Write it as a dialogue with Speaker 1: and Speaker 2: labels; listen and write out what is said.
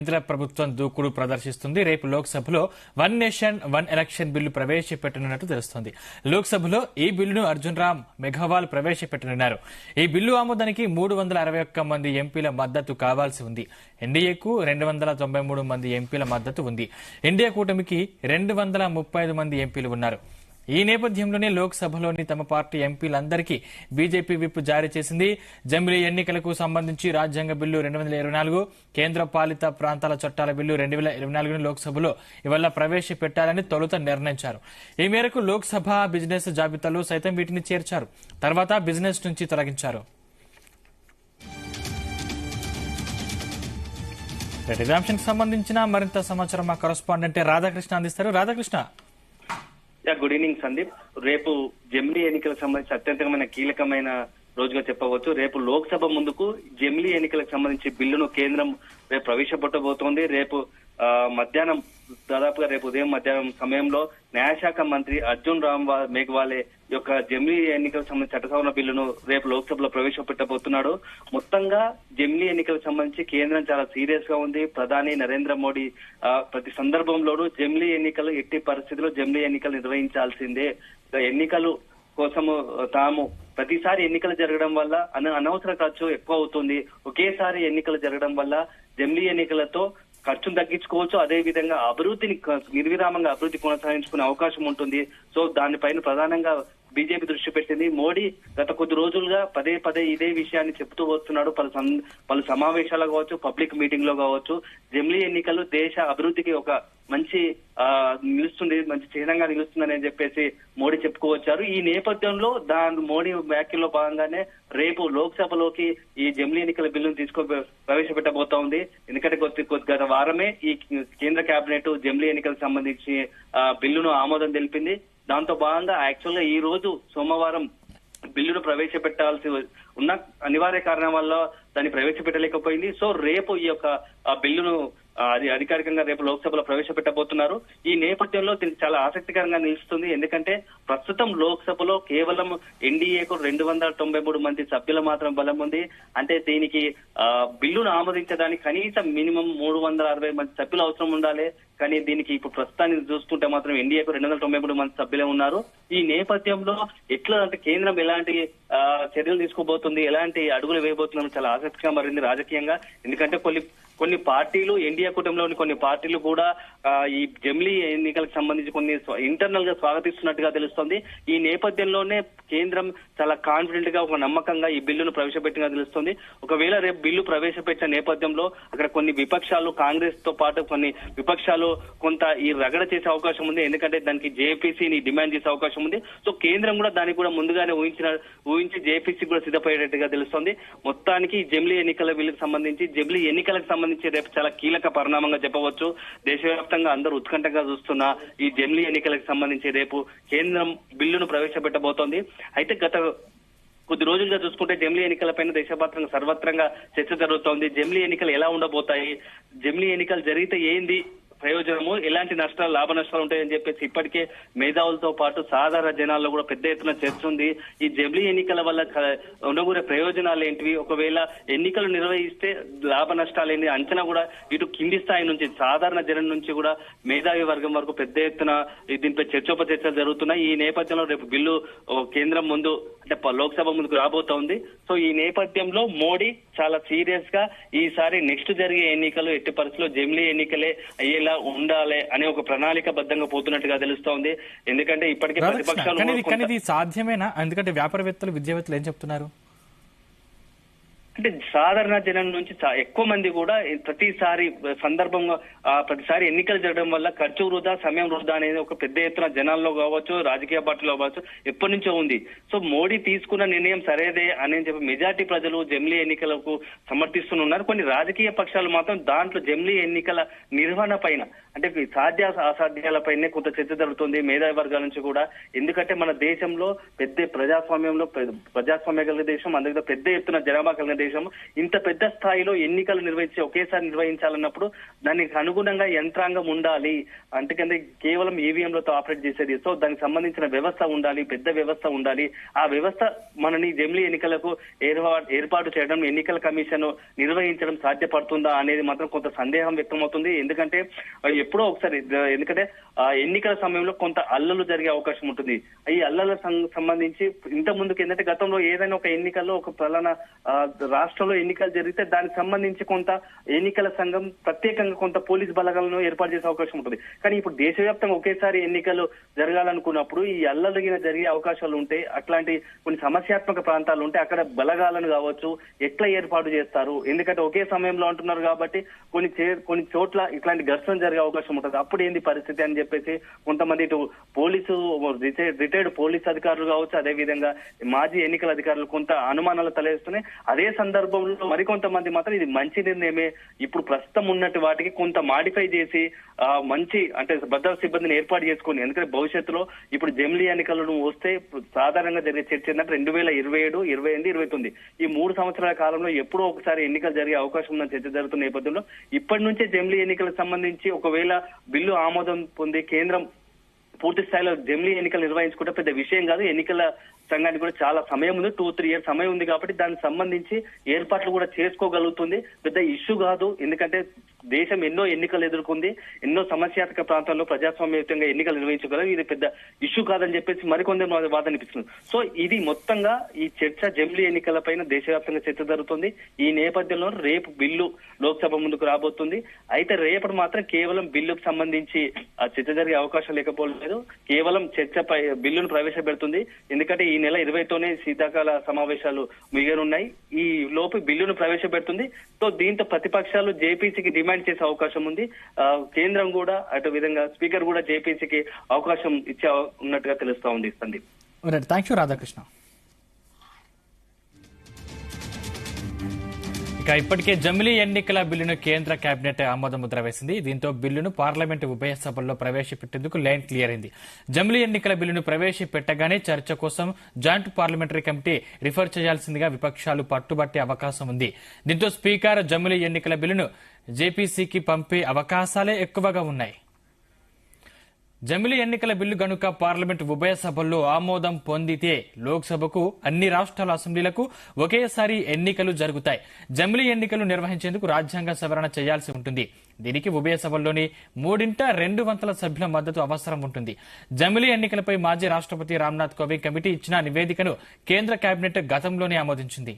Speaker 1: కేంద్ర ప్రభుత్వం దూకుడు ప్రదర్శిస్తుంది. రేపు లోక్సభలో one nation one election bill ప్రవేశపెట్టనున్నట్టు తెలుస్తోంది. లోక్సభలో ఈ బిల్లును అర్జున్ రామ్ మెఘవాల్ ప్రవేశపెట్టనున్నారు. ఈ బిల్లు ఆమోదానికి 361 మంది ఎంపీల మద్దతు కావాల్సి ఉంది. ఎన్డీఏకు 293 మంది ఎంపీల మద్దతు ఉంది. ఎన్డీఏ కూటమికి 235 మంది ఎంపీలు ఉన్నారు. ఈ నేపథ్యంలోనే లోక్సభలోని తమ పార్టీ ఎంపీలందరికీ బీజేపీ విప్ జారీ చేసింది. జమిలీ ఎన్నికలకు సంబంధించి రాజ్యాంగ బిల్లు 2024, కేంద్ర పాలిత ప్రాంతాల చట్టాల బిల్లు 2024ను లోక్సభలో ఇవాళ ప్రవేశపెట్టాలని తొలుత నిర్ణయించారు. ఈ మేరకు లోక్సభ బిజినెస్ జాబితాలో సైతం వీటిని చేర్చారు. తర్వాత బిజినెస్ నుంచి తొలగించారు. ఇదే అంశానికి సంబంధించిన మరింత సమాచారం మా కరెస్పాండెంట్ రాధాకృష్ణ అందిస్తారు. Radhakrishna,
Speaker 2: good evening Sandeep. రేపు జమిలీ ఎన్నికలకు సంబంధించి అత్యంతమైన కీలకమైన రోజుగా చెప్పవచ్చు. రేపు లోక్సభ ముందుకు జమిలీ ఎన్నికలకు సంబంధించి బిల్లును కేంద్రం రేపు ప్రవేశపెట్టబోతోంది. రేపు మధ్యాహ్నం దాదాపుగా రేపు ఉదయం మధ్యాహ్నం సమయంలో న్యాయశాఖ మంత్రి అర్జున్ రామ్ మేఘవాలే యొక్క జమిలీ ఎన్నికలకు సంబంధించి చట్ట సవరణ బిల్లును రేపు లోక్సభలో ప్రవేశపెట్టబోతున్నాడు. మొత్తంగా జమిలీ ఎన్నికలకు సంబంధించి కేంద్రం చాలా సీరియస్ గా ఉంది. ప్రధాని నరేంద్ర మోడీ ప్రతి సందర్భంలోనూ జమిలీ ఎన్నికలు ఎట్టి పరిస్థితుల్లో జమిలీ ఎన్నికలు నిర్వహించాల్సిందే, ఎన్నికలు కోసము తాము ప్రతిసారి ఎన్నికలు జరగడం వల్ల అనవసర ఖర్చు ఎక్కువ అవుతుంది, ఒకేసారి ఎన్నికలు జరగడం వల్ల జమిలీ ఎన్నికలతో ఖర్చును తగ్గించుకోవచ్చు, అదే విధంగా అభివృద్ధిని నిర్విరామంగా అభివృద్ధి కొనసాగించుకునే అవకాశం ఉంటుంది. సో దానిపైన ప్రధానంగా బీజేపీ దృష్టి పెట్టింది. మోడీ గత కొద్ది రోజులుగా పదే పదే ఇదే విషయాన్ని చెబుతూ వస్తున్నాడు. పలు సమావేశాలు కావచ్చు, పబ్లిక్ మీటింగ్ లో కావచ్చు, జమిలీ ఎన్నికలు దేశ అభివృద్ధికి ఒక మంచి నిలుస్తుంది, మంచి చిహ్నంగా నిలుస్తుందని చెప్పేసి మోడీ చెప్పుకోవచ్చారు. ఈ నేపథ్యంలో మోడీ వ్యాఖ్యల్లో భాగంగానే రేపు లోక్సభలోకి ఈ జమిలీ ఎన్నికల బిల్లును ప్రవేశపెట్టబోతా ఉంది. ఎందుకంటే గత వారమే ఈ కేంద్ర కేబినెట్ జమిలీ ఎన్నికలకు సంబంధించి బిల్లును ఆమోదం తెలిపింది. దాంతో భాగంగా యాక్చువల్ గా ఈ రోజు సోమవారం బిల్లును ప్రవేశపెట్టాల్సి ఉన్న అనివార్య కారణం వల్ల దాన్ని ప్రవేశపెట్టలేకపోయింది. సో రేపు ఈ యొక్క బిల్లును అధికారికంగా రేపు లోక్సభలో ప్రవేశపెట్టబోతున్నారు. ఈ నేపథ్యంలో దీనికి చాలా ఆసక్తికరంగా నిలుస్తుంది. ఎందుకంటే ప్రస్తుతం లోక్సభలో కేవలం ఎన్డీఏకు 293 మంది సభ్యుల మాత్రం బలం ఉంది. అంటే దీనికి బిల్లును ఆమోదించడానికి కనీసం మినిమం 360 మంది సభ్యులు అవసరం ఉండాలి. కానీ దీనికి ఇప్పుడు ప్రస్తుతానికి చూస్తుంటే మాత్రం ఎన్డీఏకు 293 మంది సభ్యులే ఉన్నారు. ఈ నేపథ్యంలో ఎట్లా అంటే కేంద్రం ఎలాంటి చర్యలు తీసుకోబోతుంది, ఎలాంటి అడుగులు వేయబోతుందని చాలా ఆసక్తిగా మారింది రాజకీయంగా. ఎందుకంటే కొన్ని పార్టీలు, ఎన్డీఏ కూటమిలోని కొన్ని పార్టీలు కూడా ఈ జమిలీ ఎన్నికలకు సంబంధించి కొన్ని ఇంటర్నల్ గా స్వాగతిస్తున్నట్టుగా తెలుస్తోంది. ఈ నేపథ్యంలోనే కేంద్రం చాలా కాన్ఫిడెంట్ గా, ఒక నమ్మకంగా ఈ బిల్లును ప్రవేశపెట్టినగా తెలుస్తోంది. ఒకవేళ రేపు బిల్లు ప్రవేశపెట్టిన నేపథ్యంలో అక్కడ కొన్ని విపక్షాలు, కాంగ్రెస్ తో పాటు కొన్ని విపక్షాలు కొంత ఈ రగడ చేసే అవకాశం ఉంది. ఎందుకంటే దానికి జేపీసీని డిమాండ్ చేసే అవకాశం ఉంది. సో కేంద్రం కూడా దానికి కూడా ముందుగానే ఊహించి జేపీసీ కూడా సిద్ధపడేట్టుగా తెలుస్తోంది. మొత్తానికి జమిలీ ఎన్నికల బిల్లుకు సంబంధించి, జమిలీ ఎన్నికలకు సంబంధించి రేపు చాలా కీలక పరిణామంగా చెప్పవచ్చు. దేశవ్యాప్తంగా అందరూ ఉత్కంఠగా చూస్తున్న ఈ జమిలీ ఎన్నికలకు సంబంధించి రేపు కేంద్రం బిల్లును ప్రవేశపెట్టబోతోంది. అయితే గత కొద్ది రోజులుగా చూసుకుంటే జమిలీ ఎన్నికలపైన దేశవ్యాప్తంగా సర్వత్రంగా చర్చ జరుగుతోంది. జమిలీ ఎన్నికలు ఎలా ఉండబోతాయి, జమిలీ ఎన్నికలు జరిగితే ఏంది ప్రయోజనము, ఎలాంటి నష్టాలు, లాభ నష్టాలు ఉంటాయని చెప్పేసి ఇప్పటికే మేధావులతో పాటు సాధారణ జనాల్లో కూడా పెద్ద ఎత్తున చర్చ ఉంది. ఈ జమిలీ ఎన్నికల వల్ల ఉండగూరే ప్రయోజనాలు ఏంటివి, ఒకవేళ ఎన్నికలు నిర్వహిస్తే లాభ నష్టాలు ఏంటి అంచనా కూడా ఇటు కింది స్థాయి నుంచి, సాధారణ జనం నుంచి కూడా మేధావి వర్గం వరకు పెద్ద ఎత్తున దీనిపై చర్చోపచర్చలు జరుగుతున్నాయి. ఈ నేపథ్యంలో రేపు బిల్లు కేంద్రం ముందు, అంటే లోక్సభ ముందుకు రాబోతోంది. సో ఈ నేపథ్యంలో మోడీ చాలా సీరియస్ గా ఈసారి నెక్స్ట్ జరిగే ఎన్నికలు ఎట్టి పరిస్థితుల్లో జమిలీ ఎన్నికలే అయ్యేలా ఉండాలి అనే ఒక ప్రణాళిక బద్దంగా పోతున్నట్టుగా తెలుస్తోంది. ఎందుకంటే ఇప్పటికే ప్రతిపక్షాలు
Speaker 1: సాధ్యమేనా? ఎందుకంటే వ్యాపారవేత్తలు, విద్యావేత్తలు ఏం చెప్తున్నారు
Speaker 2: అంటే సాధారణ జనం నుంచి ఎక్కువ మంది కూడా ప్రతిసారి ఎన్నికలు జరగడం వల్ల ఖర్చు వృధా, సమయం వృధా అనేది ఒక పెద్ద ఎత్తున జనాల్లో కావచ్చు, రాజకీయ పార్టీలో కావచ్చు ఎప్పటి నుంచో ఉంది. సో మోడీ తీసుకున్న నిర్ణయం సరేదే అని చెప్పి మెజార్టీ ప్రజలు జమిలీ ఎన్నికలకు సమర్థిస్తున్నారు. కొన్ని రాజకీయ పక్షాలు మాత్రం దాంట్లో జమిలీ ఎన్నికల నిర్వహణ పైన, అంటే సాధ్య అసాధ్యాలపైనే కొంత చర్చ జరుగుతుంది మేధావి వర్గాల నుంచి కూడా. ఎందుకంటే మన దేశంలో ప్రజాస్వామ్య కలిగిన దేశం, అందుకే పెద్ద ఎత్తున జనాభా కలిగిన దేశం. ఇంత పెద్ద స్థాయిలో ఎన్నికలు ఒకేసారి నిర్వహించాలన్నప్పుడు దానికి అనుగుణంగా యంత్రాంగం ఉండాలి. అందుకని కేవలం ఈవీఎంలతో ఆపరేట్ చేసేది. సో దానికి సంబంధించిన వ్యవస్థ ఉండాలి, పెద్ద వ్యవస్థ ఉండాలి. ఆ వ్యవస్థ మనని జమిలీ ఎన్నికలకు ఏర్పాటు చేయడం, ఎన్నికల కమిషన్ నిర్వహించడం సాధ్యపడుతుందా అనేది మాత్రం కొంత సందేహం వ్యక్తమవుతుంది. ఎందుకంటే ఎప్పుడో ఒకసారి ఎందుకంటే ఎన్నికల సమయంలో కొంత అల్లలు జరిగే అవకాశం ఉంటుంది. ఈ అల్లల సంబంధించి ఇంత ముందుకు ఏంటంటే గతంలో ఏదైనా ఒక ఎన్నికల్లో ఒక పలానా రాష్ట్రంలో ఎన్నికలు జరిగితే దానికి సంబంధించి కొంత ఎన్నికల సంఘం ప్రత్యేకంగా కొంత పోలీస్ బలగాలను ఏర్పాటు చేసే అవకాశం ఉంటుంది. కానీ ఇప్పుడు దేశవ్యాప్తంగా ఒకేసారి ఎన్నికలు జరగాలనుకున్నప్పుడు ఈ అల్లలుగిన జరిగే అవకాశాలు ఉంటాయి. అట్లాంటి కొన్ని సమస్యాత్మక ప్రాంతాలు ఉంటే అక్కడ బలగాలను కావచ్చు ఎట్లా ఏర్పాటు చేస్తారు, ఎందుకంటే ఒకే సమయంలో అంటున్నారు కాబట్టి కొన్ని చోట్ల ఇట్లాంటి ఘర్షణ జరిగే అవకాశం ఉంటుంది. అప్పుడు ఏంది పరిస్థితి అని చెప్పేసి కొంతమంది ఇటు పోలీసు రిటైర్డ్ పోలీస్ అధికారులు కావచ్చు, అదే విధంగా మాజీ ఎన్నికల అధికారులు కొంత అనుమానాలు తలెస్తున్నాయి. అదే సందర్భంలో మరికొంతమంది మాత్రం ఇది మంచి నిర్ణయమే, ఇప్పుడు ప్రస్తుతం ఉన్నట్టు వాటికి కొంత మాడిఫై చేసి మంచి అంటే భద్రతా సిబ్బందిని ఏర్పాటు చేసుకుని, ఎందుకంటే భవిష్యత్తులో ఇప్పుడు జమిలీ ఎన్నికలను వస్తే సాధారణంగా జరిగే చర్చ ఏంటంటే 2027, 28, 29 ఈ 3 సంవత్సరాల కాలంలో ఎప్పుడో ఒకసారి ఎన్నికలు జరిగే అవకాశం ఉందని చర్చ జరుగుతున్న నేపథ్యంలో ఇప్పటి నుంచే జమిలీ ఎన్నికలకు సంబంధించి ఒకవేళ బిల్లు ఆమోదం పొంది కేంద్రం పూర్తి స్థాయిలో జమిలీ ఎన్నికలు నిర్వహించుకుంటే పెద్ద విషయం కాదు. ఎన్నికల సంఘానికి కూడా చాలా సమయం ఉంది, 2-3 years సమయం ఉంది కాబట్టి దానికి సంబంధించి ఏర్పాట్లు కూడా చేసుకోగలుగుతుంది. పెద్ద ఇష్యూ కాదు. ఎందుకంటే దేశం ఎన్నో ఎన్నికలు ఎదుర్కొంది, ఎన్నో సమస్యాత్మక ప్రాంతాల్లో ప్రజాస్వామ్యయుతంగా ఎన్నికలు నిర్వహించగలరు. ఇది పెద్ద ఇష్యూ కాదని చెప్పేసి మరికొందరు వాదనిపిస్తుంది. సో ఇది మొత్తంగా ఈ చర్చ జమిలీ ఎన్నికల పైన దేశవ్యాప్తంగా చర్చ జరుగుతుంది. ఈ నేపథ్యంలో రేపు బిల్లు లోక్సభ ముందుకు రాబోతుంది. అయితే రేపటి మాత్రం కేవలం బిల్లుకు సంబంధించి చర్చ జరిగే అవకాశం లేకపోలేదు. కేవలం చర్చపై బిల్లును ప్రవేశపెడుతుంది. ఎందుకంటే ఈ నెల 20తోనే శీతాకాల సమావేశాలు ముగియనున్నాయి. ఈ లోపు బిల్లును ప్రవేశపెడుతుంది. సో దీంతో ప్రతిపక్షాలు జేపీసీకి డిమాండ్ చేసే అవకాశం ఉంది. కేంద్రం కూడా అటు విధంగా స్పీకర్ కూడా జేపీసీకి అవకాశం ఇచ్చే ఉన్నట్టుగా తెలుస్తా ఉంది. Sandeep,
Speaker 1: thank you Radhakrishna. ఇక ఇప్పటికే జమిలీ ఎన్నికల బిల్లును కేంద్ర కేబినెట్ ఆమోద ముద్ర వేసింది. దీంతో బిల్లును పార్లమెంటు ఉభయ సభల్లో ప్రవేశపెట్టేందుకు లైన్ క్లియర్ అయింది. జమిలీ ఎన్నికల బిల్లును ప్రవేశపెట్టగానే చర్చ కోసం జాయింట్ పార్లమెంటరీ కమిటీ రిఫర్ చేయాల్సిందిగా విపక్షాలు పట్టుబట్టే అవకాశం ఉంది. దీంతో స్పీకర్ జమిలీ ఎన్నికల బిల్లును జేపీసీకి పంపే అవకాశాలే ఎక్కువగా ఉన్నాయి. జమిలీ ఎన్నికల బిల్లు గనుక పార్లమెంట్ ఉభయ సభల్లో ఆమోదం పొందితే లోక్సభకు అన్ని రాష్ట్రాల అసెంబ్లీలకు ఒకేసారి ఎన్నికలు జరుగుతాయి. జమిలీ ఎన్నికలు నిర్వహించేందుకు రాజ్యాంగ సవరణ చేయాల్సి ఉంటుంది. దీనికి ఉభయ సభల్లోని 3/2 సభ్యుల మద్దతు అవసరం ఉంటుంది. జమిలీ ఎన్నికలపై మాజీ రాష్ట్రపతి రామ్నాథ్ కోవింద్ కమిటీ ఇచ్చిన నివేదికను కేంద్ర కేబినెట్ గతంలోనే ఆమోదించింది.